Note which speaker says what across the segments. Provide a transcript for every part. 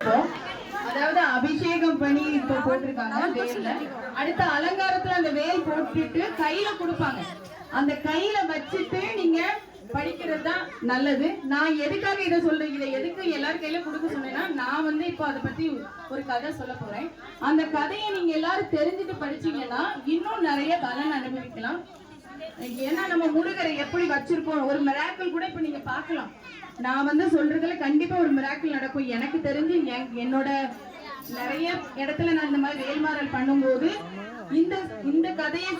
Speaker 1: அதாவது அபிஷேகம் பண்ணி இப்ப போட்டிருக்காங்க வேல்ல. அடுத்த அலங்காரத்துல அந்த வேல் போட்டுட்டு கையில கொடுப்பாங்க. அந்த கையில வச்சுட்டு நீங்க படிக்கிறது தான் நல்லது. நான் எதுக்காக இதை சொல்றேன், இதை எதுக்கு எல்லாரும் கையில கொடுக்க சொன்னேன்னா, நான் வந்து இப்போ அதை பத்தி ஒரு கதை சொல்ல போறேன். அந்த கதையை நீங்க எல்லாரும் தெரிஞ்சுட்டு படிச்சீங்கன்னா இன்னும் நிறைய பலன் அனுபவிக்கலாம். ஏன்னா நம்ம முருகரை எப்படி வச்சிருக்கோம், ஒரு மிராக்கிள் கூட இப்ப நீங்க பார்க்கலாம். நான் வந்து சொல்றதுல கண்டிப்பா ஒரு மிராக்கிள் நடக்கும். எனக்கு தெரிஞ்சு என்னோட நிறைய இடத்துல நான் இந்த மாதிரி வேல்மாறல் பண்ணும்போது இந்த கதையை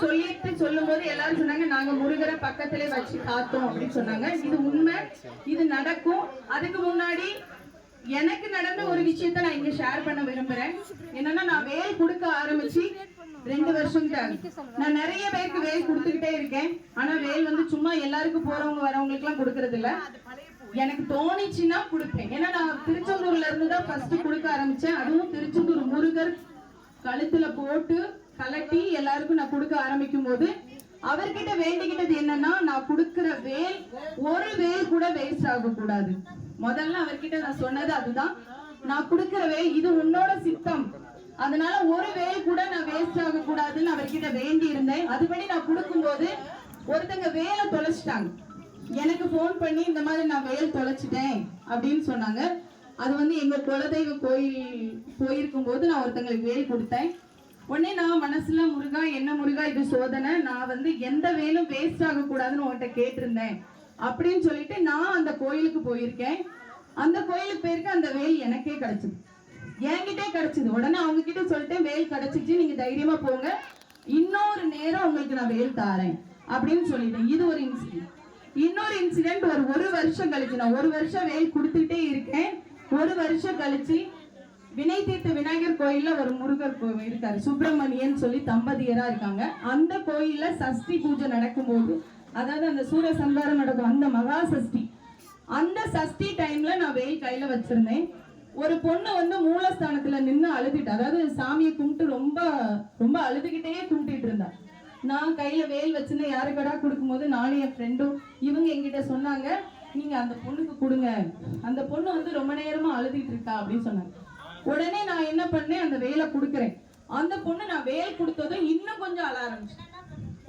Speaker 1: சொல்லும் போது எல்லாரும் சொன்னாங்க, நாங்க முருகரை பக்கத்திலே வச்சு காத்தோம் அப்படின்னு சொன்னாங்க. இது உண்மை, இது நடக்கும். அதுக்கு முன்னாடி எனக்கு நடந்த ஒரு விஷயத்த நான் இங்க ஷேர் பண்ண விரும்புறேன். என்னன்னா, நான் வேல் கொடுக்க ஆரம்பிச்சு 2 வருஷம் தான். நான் நிறைய பேருக்கு வேல் கொடுத்துக்கிட்டே இருக்கேன். ஆனா வேல் வந்து சும்மா எல்லாருக்கும் போறவங்க வரவங்களுக்கு எல்லாம் கொடுக்கறது இல்ல. எனக்கு தோணிச்சுன்னா கொடுப்பேன். ஏன்னா நான் திருச்செந்தூர்ல இருந்து தான் ஃபர்ஸ்ட் கொடுக்க ஆரம்பிச்சேன். அதுவும் திருச்செந்தூர் முருகர் கழுத்துல போட்டு கலட்டி எல்லாருக்கும் நான் கொடுக்க ஆரம்பிக்கும் போது அவர்கிட்ட வேண்டிக்கிட்டது என்னன்னா, நான் கொடுக்கிற வேல் ஒரு வேல் கூட வேஸ்ட் ஆக கூடாது. முதல்ல அவர்கிட்ட நான் சொன்னது அதுதான். நான் கொடுக்கிற வேல் இது உன்னோட சித்தம், அதனால ஒரு வேல் கூட நான் வேஸ்ட் ஆக கூடாதுன்னு அவர்கிட்ட வேண்டி இருந்தேன். அதுபடி நான் கொடுக்கும் போது ஒருத்தங்க வேலை தொலைச்சிட்டாங்க. எனக்கு போன் பண்ணி இந்த மாதிரி நான் வேல் தொலைச்சிட்டேன் அப்படின்னு சொன்னாங்க. அது வந்து எங்க குலதெய்வ கோயில் போயிருக்கும் போது நான் ஒருத்தங்களுக்கு வேல் கொடுத்தேன். உடனே நான் மனசுல, முருகா என்ன முருகா இது சோதனை, நான் வந்து எந்த வேலும் வேஸ்ட் ஆக கூடாதுன்னு உன்கிட்ட கேட்டிருந்தேன் அப்படின்னு சொல்லிட்டு நான் அந்த கோயிலுக்கு போயிருக்கேன். அந்த கோயிலுக்கு போயிருக்க அந்த வேல் எனக்கே கிடைச்சது, என்கிட்டே கிடைச்சது. உடனே அவங்க கிட்ட சொல்லிட்டேன், வேல் கிடைச்சிச்சு, நீங்க தைரியமா போங்க, இன்னொரு நேரம் உங்களுக்கு நான் வேல் தாரேன் அப்படின்னு சொல்லிட்டேன். இது ஒரு இன்சிடென்ட். இன்னொரு இன்சிடென்ட் ஒரு வருஷம் கழிச்சு, நான் 1 வருஷம் வேல் கொடுத்துட்டே இருக்கேன். 1 வருஷம் கழிச்சு வினை தீர்த்த விநாயகர் கோயில்ல ஒரு முருகர் இருக்காரு, சுப்பிரமணியன் சொல்லி தம்பதியரா இருக்காங்க. அந்த கோயில்ல சஷ்டி பூஜை நடக்கும்போது, அதாவது அந்த சூரிய சம்ஹாரம் நடக்கும், அந்த மகா சஷ்டி, அந்த சஷ்டி டைம்ல நான் வேல் கையில வச்சிருந்தேன். ஒரு பொண்ணு வந்து மூலஸ்தானத்துல நின்று அழுதுட்டு, அதாவது சாமியை கும்பிட்டு ரொம்ப ரொம்ப அழுதுகிட்டே கும்பிட்டு இருந்தா. நான் கையில வேல் வச்சிருந்தேன். யாருக்கடா கொடுக்கும் போது நானும் என் ஃப்ரெண்டும் இவங்க என்கிட்ட சொன்னாங்க, நீங்க அந்த பொண்ணுக்கு கொடுங்க, அந்த பொண்ணு வந்து ரொம்ப நேரமா அழுதுகிட்டு இருக்கா அப்படின்னு சொன்னாங்க. உடனே நான் என்ன பண்ணேன், அந்த வேலை கொடுக்குறேன். அந்த பொண்ணு நான் வேல் கொடுத்ததும் இன்னும் கொஞ்சம் அழ ஆரம்பிச்சு.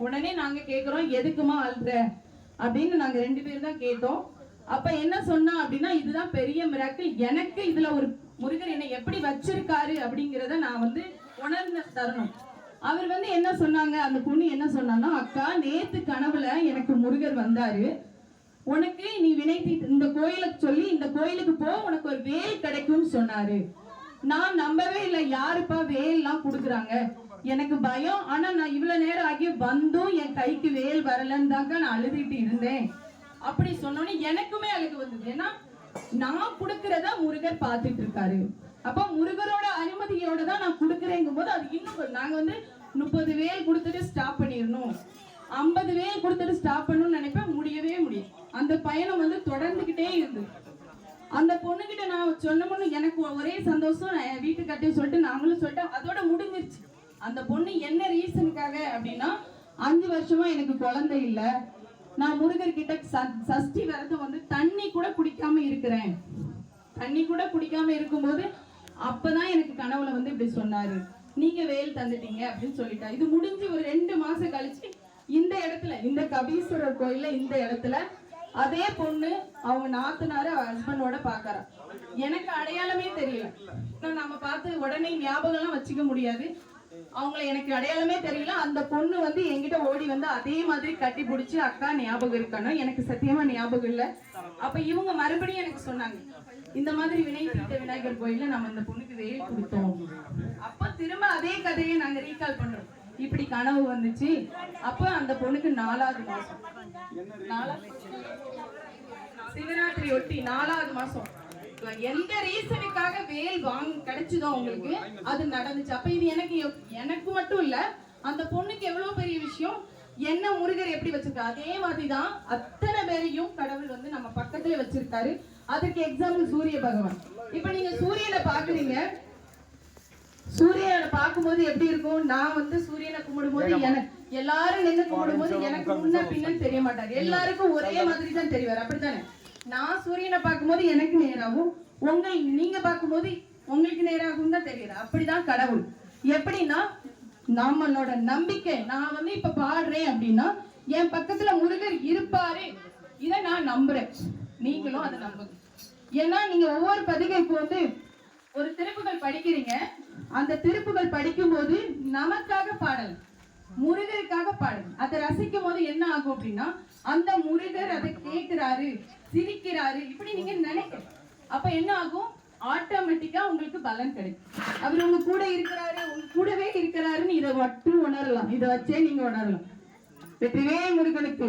Speaker 1: உடனே நாங்க கேட்கிறோம், எதுக்குமா அழுற அப்படின்னு நாங்க 2 பேரும் தான் கேட்டோம். அப்ப என்ன சொன்னா அப்படின்னா, இதுதான் பெரிய மிராக்கிள், எனக்கு இதுல ஒரு முருகர் என்னை எப்படி வச்சிருக்காரு அப்படிங்கிறத நான் வந்து உணர்ந்த தருணம். அவர் வந்து என்ன சொன்னாங்க, அந்த பொண்ணு என்ன சொன்னான்னா, அக்கா நேத்து கனவுல எனக்கு முருகர் வந்தாரு, உனக்கு நீ வினைத்தி இந்த கோயிலுக்கு சொல்லி இந்த கோயிலுக்கு போ, உனக்கு ஒரு வேல் கிடைக்கும்னு சொன்னாரு. நான் நம்பவே இல்லை, யாருப்பா வேல் எல்லாம் கொடுக்குறாங்க, எனக்கு பயம். ஆனா நான் இவ்வளவு நேரம் ஆகி வந்தும் என் கைக்கு வேல் வரலன்னு தாங்க நான் அழுதுட்டு இருந்தேன். அப்படி சொன்னோன்னே எனக்குமே அழுகு வந்தது. ஏன்னா நான் கொடுக்கறத முருகர் பார்த்துட்டு இருக்காரு. அப்ப முருகரோட அனுமதியோட தான் நான் கொடுக்குறேங்கும் போது அது இன்னும் நாங்க வந்து 30 வேல் கொடுத்துட்டு ஸ்டாப் பண்ணிடணும், 50 வேல் கொடுத்துட்டு ஸ்டாப் பண்ணணும்னு நினைப்பேன். முடியவே முடியும். அந்த பயணம் வந்து தொடர்ந்துகிட்டே இருந்து அந்த பொண்ணுகிட்ட நான் சொன்னோம்னு எனக்கு ஒரே சந்தோஷம். நான் வீட்டுக்கு கட்டி சொல்லிட்டு நாங்களும் சொல்லிட்டோம், அதோட முடிஞ்சிருச்சு. அந்த பொண்ணு என்ன ரீசனுக்காக அப்படின்னா, 5 வருஷமா எனக்கு குழந்தை இல்லை, நான் முருகர் கிட்ட சஷ்டி விரதம் வந்து தண்ணி கூட குடிக்காம இருக்கிறேன், தண்ணி கூட குடிக்காம இருக்கும்போது அப்பதான் எனக்கு கனவுல வந்து இப்படி சொன்னாரு, நீங்க வேல் தந்துட்டீங்க அப்படின்னு சொல்லிட்டா. இது முடிஞ்சு ஒரு 2 மாசம் கழிச்சு இந்த இடத்துல, இந்த கபீஸ்வரர் கோயில்ல இந்த இடத்துல அதே பொண்ணு அவங்க நாத்தனாரு ஹஸ்பண்டோட பாக்குறா. எனக்கு அடையாளமே தெரியல. நம்ம பார்த்து உடனே ஞாபகம் எல்லாம் வச்சுக்க முடியாது. அவங்களை எனக்கு அடையாளமே தெரியல. அந்த பொண்ணு வந்து என்கிட்ட ஓடி வந்து அதே மாதிரி கட்டி பிடிச்சி, அக்கா ஞாபகம் இருக்கணும், எனக்கு சத்தியமா ஞாபகம் இல்லை. அப்ப இவங்க மறுபடியும் எனக்கு சொன்னாங்க, இந்த மாதிரி வினை தீர்த்த விநாயகர் கோயில்ல நம்ம இந்த பொண்ணுக்கு வேல் கொடுத்தோம். அப்ப திரும்ப அதே கதையை நாங்க ரீகால் பண்றோம், இப்படி கனவு வந்துச்சு. அப்ப அந்த பொண்ணுக்கு 4வது மாசம், சிவராத்திரி ஒட்டி 4வது மாசம் எந்த ரீசனுக்காக வேல் கிடைச்சதோ உங்களுக்கு அது நடந்துச்சு. அப்ப இது எனக்கு மட்டும் இல்ல, அந்த பொண்ணுக்கு எவ்வளவு பெரிய விஷயம். என்ன முருகர் எப்படி வச்சிருக்காரு அதே மாதிரிதான் அத்தனை பேரையும் கடவுள் வந்து நம்ம பக்கத்துல வச்சிருக்காரு. அதுக்கு எக்ஸாம்பிள் சூரிய பகவான். இப்ப நீங்க சூரியனை பாக்குறீங்க, சூரியனை பார்க்கும்போது எப்படி இருக்கும், நான் வந்து சூரியனை கும்பிடும் போது எனக்கு எல்லாரும் நின்று கும்பிடும் போது எனக்கு முன்ன பின்னு தெரிய மாட்டாரு, எல்லாருக்கும் ஒரே மாதிரி தான் தெரிவார், அப்படித்தானே? நான் சூரியனை பார்க்கும்போது எனக்கு நேராகும், நீங்க பார்க்கும்போது உங்களுக்கு நேராகவும் தான் தெரியுது. அப்படிதான் கடவுள். எப்படின்னா நம்மளோட நம்பிக்கை, நான் வந்து இப்ப பாடுறேன் அப்படின்னா என் பக்கத்துல முருகர் இருப்பாரு, இதை நான் நம்புறேன். நீங்களும் அதை நம்புங்க. ஏன்னா நீங்க ஒவ்வொரு பதிகைக்கு வந்து ஒரு திருப்புகள் படிக்கிறீங்க. அந்த திருப்புகள் படிக்கும் போது நமக்காக பாடல், முருகருக்காக பாடல். அதை ரசிக்கும் போது என்ன ஆகும் அப்படின்னா அந்த முருகர் அதை கேட்கிறாரு, சிரிக்கிறாரு, இப்படி நீங்க நினைக்க. அப்ப என்ன ஆகும்? ஆட்டோமேட்டிக்கா உங்களுக்கு பலன் கிடைக்கும். அவர் உங்க கூட இருக்கிறாரு, உங்க கூடவே இருக்கிறாருன்னு இதை மட்டும் உணரலாம். இதை வச்சே நீங்க உணரலாம். வெற்றிவே முருகனுக்கு.